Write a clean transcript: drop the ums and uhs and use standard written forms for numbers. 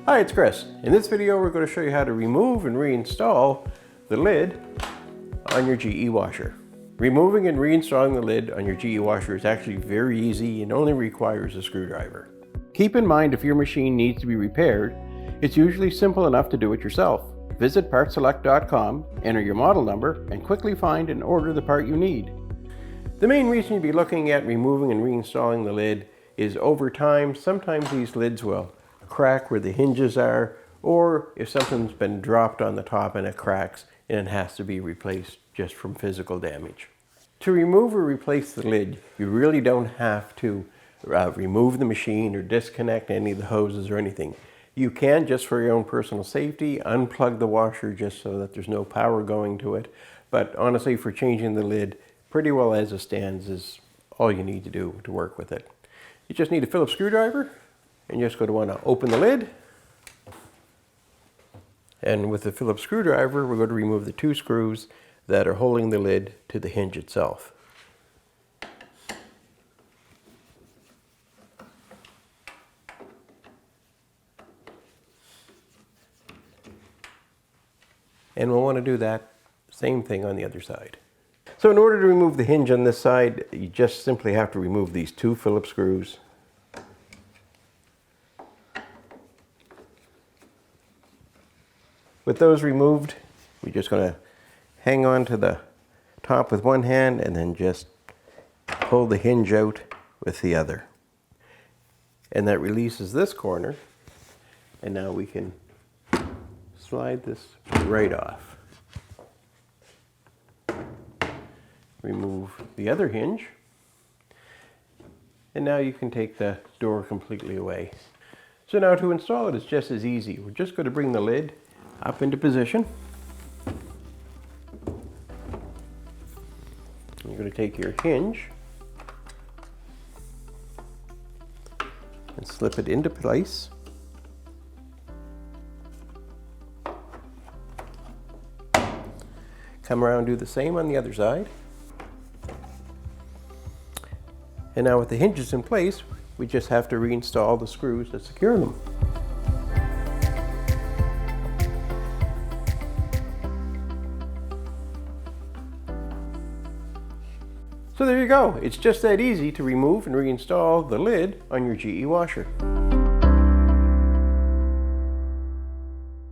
Hi, it's Chris. In this video we're going to show you how to remove and reinstall the lid on your GE washer. Removing and reinstalling the lid on your GE washer is actually very easy and only requires a screwdriver. Keep in mind, if your machine needs to be repaired, it's usually simple enough to do it yourself. Visit PartSelect.com, enter your model number, and quickly find and order the part you need. The main reason you'd be looking at removing and reinstalling the lid is over time, sometimes these lids will crack where the hinges are, or if something's been dropped on the top and it cracks and it has to be replaced just from physical damage. To remove or replace the lid, you really don't have to remove the machine or disconnect any of the hoses or anything. You can, just for your own personal safety, unplug the washer just so that there's no power going to it. But honestly, for changing the lid, pretty well as it stands is all you need to do to work with it. You just need a Phillips screwdriver, and you're just going to want to open the lid. And with the Phillips screwdriver, we're going to remove the two screws that are holding the lid to the hinge itself. And we'll want to do that same thing on the other side. So in order to remove the hinge on this side, you just simply have to remove these two Phillips screws. With those removed, we're just going to hang on to the top with one hand and then just pull the hinge out with the other. And that releases this corner, and now we can slide this right off. Remove the other hinge, and now you can take the door completely away. So now to install it is just as easy. We're just going to bring the lid up into position. You're going to take your hinge and slip it into place. Come around and do the same on the other side. And now with the hinges in place, we just have to reinstall the screws that secure them. So there you go. It's just that easy to remove and reinstall the lid on your GE washer.